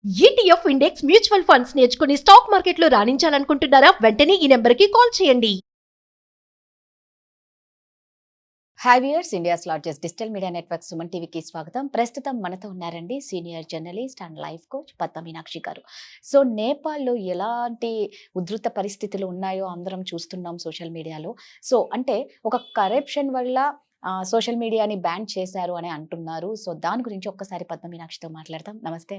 ETF index mutual funds నేర్చుకుని stock మార్కెట్లో రాణించాలనుకుంటున్నారా? వెంటనే ఈ నెంబర్కి కాల్ చేయండి. Hi viewers, India's largest digital media network Suman టీవీకి స్వాగతం. ప్రస్తుతం మనతో ఉన్నారండి senior journalist and life coach Padma Meenakshi గారు. సో నేపాల్లో ఎలాంటి ఉధృత పరిస్థితులు ఉన్నాయో అందరం చూస్తున్నాం సోషల్ మీడియాలో. సో అంటే ఒక కరప్షన్ వల్ల సోషల్ మీడియాని బ్యాన్ చేశారు అని అంటున్నారు. సో దాని గురించి ఒక్కసారి పద్మ మీనాక్షితో మాట్లాడదాం. నమస్తే.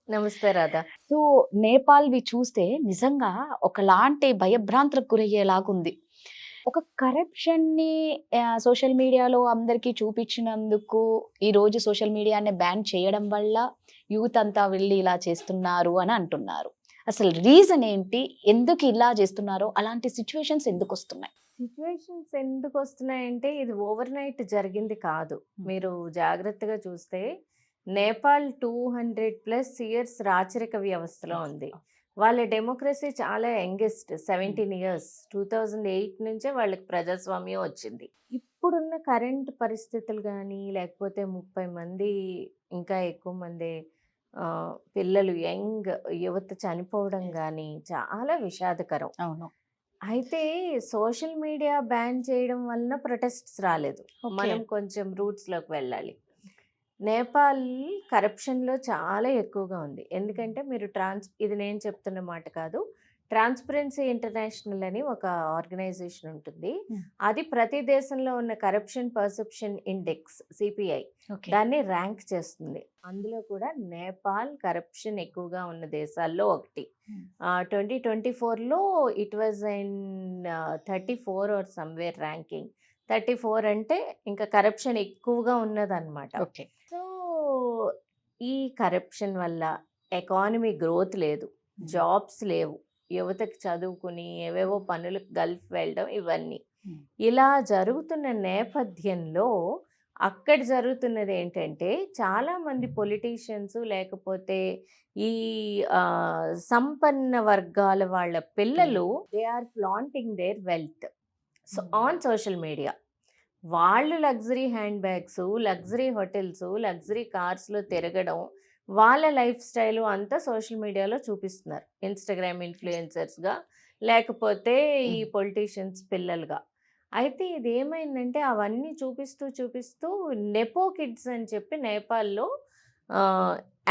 నమస్తే రాధా. సో నేపాల్వి చూస్తే నిజంగా ఒకలాంటి భయభ్రాంతులకు గురయ్యేలాగుంది. ఒక కరప్షన్ని సోషల్ మీడియాలో అందరికీ చూపించినందుకు ఈరోజు సోషల్ మీడియాని బ్యాన్ చేయడం వల్ల యూత్ అంతా వెళ్ళి ఇలా చేస్తున్నారు అని అంటున్నారు. అసలు రీజన్ ఏంటి? ఎందుకు ఇలా చేస్తున్నారో, అలాంటి సిచ్యువేషన్స్ ఎందుకు వస్తున్నాయి? సిచ్యువేషన్స్ ఎందుకు వస్తున్నాయంటే ఇది ఓవర్ నైట్ జరిగింది కాదు. మీరు జాగ్రత్తగా చూస్తే నేపాల్ 200+ ఇయర్స్ రాచరిక వ్యవస్థలో ఉంది. వాళ్ళ డెమోక్రసీ చాలా యంగెస్ట్, 17 ఇయర్స్. 2008 నుంచే వాళ్ళకి ప్రజాస్వామ్యం వచ్చింది. ఇప్పుడున్న కరెంట్ పరిస్థితులు కానీ, లేకపోతే 30 మంది ఇంకా ఎక్కువ మంది పిల్లలు, యంగ్ యువత చనిపోవడం కానీ చాలా విషాదకరం. అవును. అయితే సోషల్ మీడియా బ్యాన్ చేయడం వలన ప్రొటెస్ట్స్ రాలేదు. మనం కొంచెం రూట్స్లోకి వెళ్ళాలి. నేపాల్ కరప్షన్లో చాలా ఎక్కువగా ఉంది. ఎందుకంటే మీరు ఇది నేను చెప్తున్న మాట కాదు, ట్రాన్స్పరెన్సీ ఇంటర్నేషనల్ అని ఒక ఆర్గనైజేషన్ ఉంటుంది. అది ప్రతి దేశంలో ఉన్న కరప్షన్ పర్సెప్షన్ ఇండెక్స్ సిపిఐ దాన్ని ర్యాంక్ చేస్తుంది. అందులో కూడా నేపాల్ కరప్షన్ ఎక్కువగా ఉన్న దేశాల్లో ఒకటి. 2024లో it was in 34 or somewhere ranking. 34 అంటే ఇంకా కరప్షన్ ఎక్కువగా ఉన్నదన్నమాట. సో ఈ కరప్షన్ వల్ల ఎకానమీ గ్రోత్ లేదు, జాబ్స్ లేవు, యువతకి చదువుకుని ఏవేవో పనులకు గల్ఫ్ వెళ్ళడం, ఇవన్నీ ఇలా జరుగుతున్న నేపథ్యంలో అక్కడ జరుగుతున్నది ఏంటంటే చాలామంది పొలిటీషియన్స్ లేకపోతే ఈ సంపన్న వర్గాల వాళ్ళ పిల్లలు they are flaunting their wealth so on social media. వాళ్ళు luxury handbags, luxury hotels, luxury కార్స్లో తిరగడం, వాళ్ళ లైఫ్ స్టైలు అంతా సోషల్ మీడియాలో చూపిస్తున్నారు. ఇన్స్టాగ్రామ్ ఇన్ఫ్లుయెన్సర్స్గా లేకపోతే ఈ పొలిటీషియన్స్ పిల్లలుగా. అయితే ఇది ఏమైందంటే అవన్నీ చూపిస్తూ నెపో కిడ్స్ అని చెప్పి నేపాల్లో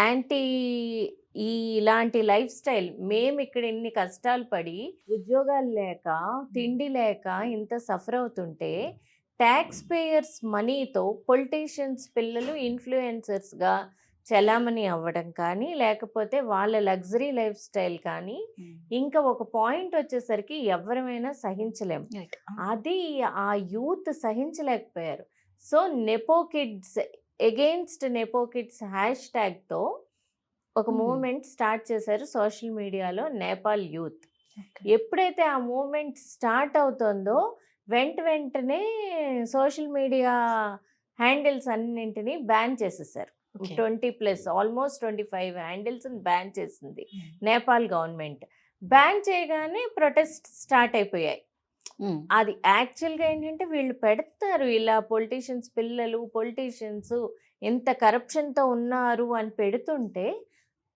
యాంటీ ఇలాంటి లైఫ్ స్టైల్, మేము ఇక్కడ ఇన్ని కష్టాలు పడి ఉద్యోగాలు లేక తిండి లేక ఇంత సఫర్ అవుతుంటే ట్యాక్స్ పేయర్స్ మనీతో పొలిటీషియన్స్ పిల్లలు ఇన్ఫ్లుయెన్సర్స్గా చలామణి అవ్వడం కానీ, లేకపోతే వాళ్ళ లగ్జరీ లైఫ్ స్టైల్ కానీ, ఇంకా ఒక పాయింట్ వచ్చేసరికి ఎవరైనా సహించలేము. అది ఆ యూత్ సహించలేకపోయారు. So nepo kids against nepo kids హ్యాష్ ట్యాగ్తో ఒక మూవ్మెంట్ స్టార్ట్ చేశారు సోషల్ మీడియాలో నేపాల్ యూత్. ఎప్పుడైతే ఆ మూవ్మెంట్ స్టార్ట్ అవుతుందో వెంటనే సోషల్ మీడియా హ్యాండిల్స్ అన్నింటినీ బ్యాన్ చేసేసారు. 20+ ఆల్మోస్ట్ 25 హ్యాండిల్స్ బ్యాన్ చేసింది నేపాల్ గవర్నమెంట్. బ్యాన్ చేయగానే ప్రొటెస్ట్ స్టార్ట్ అయిపోయాయి. అది యాక్చువల్గా ఏంటంటే వీళ్ళు పెడతారు ఇలా పొలిటీషియన్స్ పిల్లలు, పొలిటీషియన్స్ ఇంత కరప్షన్తో ఉన్నారు అని పెడుతుంటే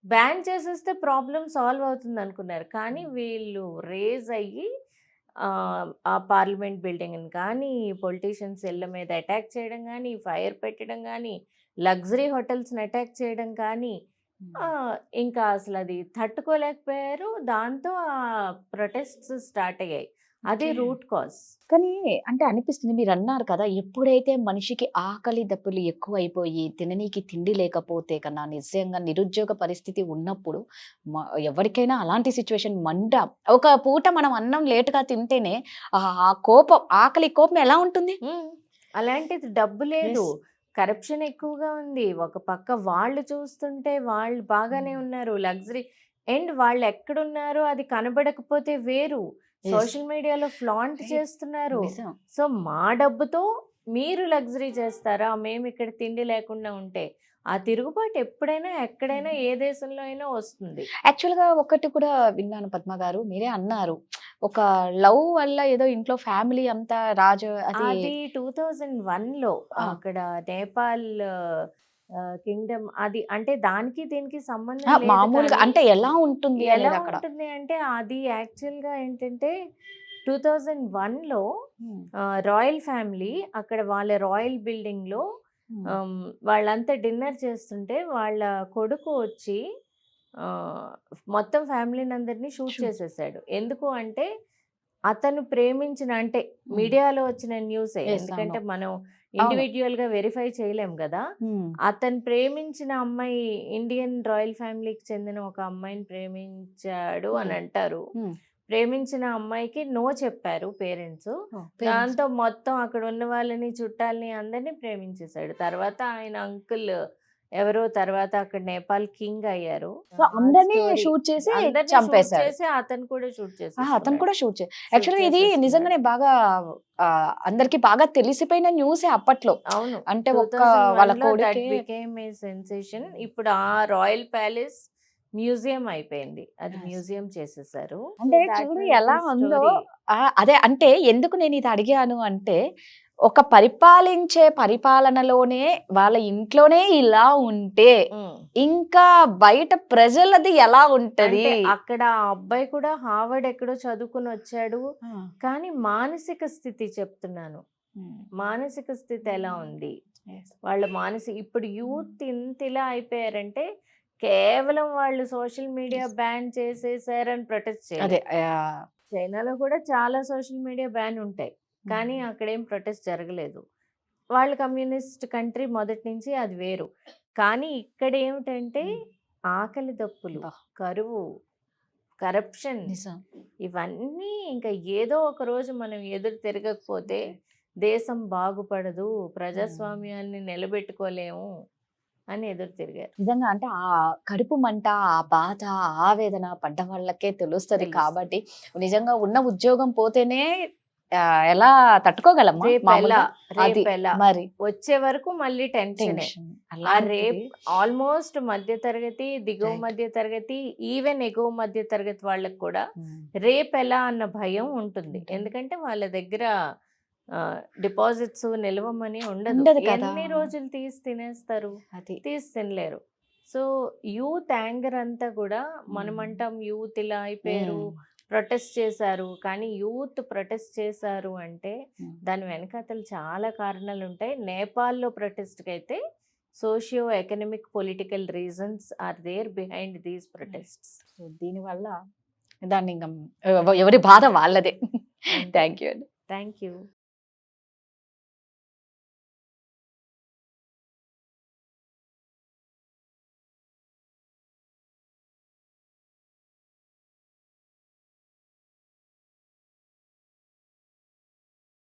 బ్యాన్ చేసేస్తే ప్రాబ్లం సాల్వ్ అవుతుంది అనుకున్నారు. కానీ వీళ్ళు రేజ్ అయ్యి ఆ పార్లమెంట్ బిల్డింగ్ని కానీ, పొలిటీషియన్స్ ఇళ్ళ మీద అటాక్ చేయడం కానీ, ఫైర్ పెట్టడం కానీ, లగ్జరీ హోటల్స్ని అటాక్ చేయడం కానీ, ఇంకా అసలు అది తట్టుకోలేకపోయారు. దాంతో ఆ ప్రొటెస్ట్స్ స్టార్ట్ అయ్యాయి. అదే రూట్ కాజ్. కానీ అంటే అనిపిస్తుంది, మీరు అన్నారు కదా, ఎప్పుడైతే మనిషికి ఆకలి దప్పులు ఎక్కువైపోయి తిననీకి తిండి లేకపోతే కన్నా, నిజంగా నిరుద్యోగ పరిస్థితి ఉన్నప్పుడు ఎవరికైనా అలాంటి సిచ్యువేషన్ ఒక పూట మనం అన్నం లేటుగా తింటేనే ఆ కోపం, ఆకలి కోపం ఎలా ఉంటుంది? అలాంటిది డబ్బు లేదు, కరప్షన్ ఎక్కువగా ఉంది. ఒక పక్క వాళ్ళు చూస్తుంటే వాళ్ళు బాగానే ఉన్నారు, లగ్జరీ, అండ్ వాళ్ళు ఎక్కడున్నారో అది కనబడకపోతే వేరు, సోషల్ మీడియాలో ఫ్లాంట్ చేస్తున్నారు. సో మా డబ్బుతో మీరు లగ్జరీ చేస్తారా, మేము ఇక్కడ తిండి లేకుండా ఉంటే? ఆ తిరుగుబాటు ఎప్పుడైనా ఎక్కడైనా ఏ దేశంలో అయినా వస్తుంది. యాక్చువల్గా ఒకటి కూడా విన్నాను పద్మ గారు, మీరే అన్నారు ఒక లవ్ వల్ల ఏదో ఇంట్లో ఫ్యామిలీ అంతా అది 2001లో అక్కడ నేపాల్ కింగ్డమ్ అది అంటే దానికి దీనికి సంబంధం లేదు మామూలుగా కానీ అంటే ఎలా ఉంటుంది ఎలా అనేది అక్కడ. ఉంటుంది అంటే అది యాక్చువల్గా ఏంటంటే 2001లో రాయల్ ఫ్యామిలీ అక్కడ వాళ్ళ రాయల్ బిల్డింగ్లో వాళ్ళంతా డిన్నర్ చేస్తుంటే వాళ్ళ కొడుకు వచ్చి ఆ, మొత్తం ఫ్యామిలీని అందరినీ షూట్ Shoot. చేసేసాడు. ఎందుకు అంటే అతను ప్రేమించిన అంటే మీడియాలో వచ్చిన న్యూసే, Yes, ఎందుకంటే అవును. మనం ఇండివిజువల్ గా వెరిఫై చేయలేం కదా. అతను ప్రేమించిన అమ్మాయి ఇండియన్ రాయల్ ఫ్యామిలీకి చెందిన ఒక అమ్మాయిని ప్రేమించాడు అని అంటారు. ప్రేమించిన అమ్మాయికి నో చెప్పారు పేరెంట్స్. దాంతో మొత్తం అక్కడ ఉన్న వాళ్ళని చుట్టాలని అందరినీ ప్రేమించేశాడు. తర్వాత ఆయన అంకుల్ ఎవరో తర్వాత అక్కడ నేపాల్ కింగ్ అయ్యారు. సో అందరినీ షూట్ చేసి చంపేశారు. చేసి అతను కూడా షూట్ చేసి అతను కూడా షూట్ చేసి యాక్చువల్గా ఇది నిజంగానే బాగా అందరికి బాగా తెలిసిపోయిన న్యూసే అప్పట్లో. అవును, అంటే ఒక్క వాళ్ళ కొడుకే సెన్సేషన్. ఇప్పుడు ఆ రాయల్ ప్యాలెస్ మ్యూజియం అయిపోయింది, అది Yes. మ్యూజియం చేసేసారు. అంటే So that చూడు was ఎలా the ఉందో. story. అదే అంటే ఎందుకు నేను ఇది అడిగాను అంటే ఒక పరిపాలించే పరిపాలనలోనే వాళ్ళ ఇంట్లోనే ఇలా ఉంటే ఉమ్. ఇంకా బయట ప్రజలది ఎలా ఉంటది. అంటే అక్కడ ఆ అబ్బాయి కూడా హార్వర్డ్ ఎక్కడో చదువుకుని వచ్చాడు, కానీ మానసిక స్థితి చెప్తున్నాను, మానసిక స్థితి ఎలా ఉంది వాళ్ళ మానసిక. ఇప్పుడు యూత్ ఇంత ఇలా అయిపోయారంటే కేవలం వాళ్ళు సోషల్ మీడియా బ్యాన్ చేసేసారని ప్రొటెస్ట్ చేయాలి. అదే చైనాలో కూడా చాలా సోషల్ మీడియా బ్యాన్ ఉంటాయి, కానీ అక్కడేం ప్రొటెస్ట్ జరగలేదు. వాళ్ళ కమ్యూనిస్ట్ కంట్రీ మొదటి నుంచి అది వేరు. కానీ ఇక్కడ ఏమిటంటే ఆకలి దప్పులు, బా. కరువు, కరప్షన్, నిజం. ఇవన్నీ ఇంకా ఏదో ఒక రోజు మనం ఎదురు తిరగకపోతే దేశం బాగుపడదు, ప్రజాస్వామ్యాన్ని నిలబెట్టుకోలేము అని ఎదురు తిరిగారు. నిజంగా అంటే ఆ కడుపు మంట, ఆ బాధ, ఆవేదన పడ్డ వాళ్ళకే తెలుస్తుంది. తెలుస్తుంది. కాబట్టి నిజంగా ఉన్న ఉద్యోగం పోతేనే ఎలా తట్టుకోగలమ్మా మామూలుగా? అది రేపెలా మరి వచ్చే వరకు మళ్ళీ టెన్షన్. టెన్షన్ ఆ అలాంటిది. రేప్ ఆల్మోస్ట్ మధ్య తరగతి, దిగువ Right. మధ్య తరగతి, ఈవెన్ ఎగువ మధ్య తరగతి వాళ్ళకి కూడా ఉమ్. రేపు ఎలా అన్న భయం ఉంటుంది. ఉంటుంది. ఎందుకంటే వాళ్ళ దగ్గర డిపాజిట్స్ నిల్వమని ఉండదు. ఉండదు కదా. ఎన్ని రోజులు తీసి తినేస్తారు? అది తీసి తినలేరు. సో యూత్ యాంగర్ అంతా కూడా మనమంటాం యూత్ ఇలా అయిపోయారు, ప్రొటెస్ట్ చేశారు. కానీ యూత్ ప్రొటెస్ట్ చేశారు అంటే దాని వెనకాతలు చాలా కారణాలు ఉంటాయి. నేపాల్లో ప్రొటెస్ట్కి అయితే socio economic political reasons are there behind these protests. So దీనివల్ల దాన్ని ఇంకా ఎవరి బాధ వాళ్ళదే. Thank you. Thank you.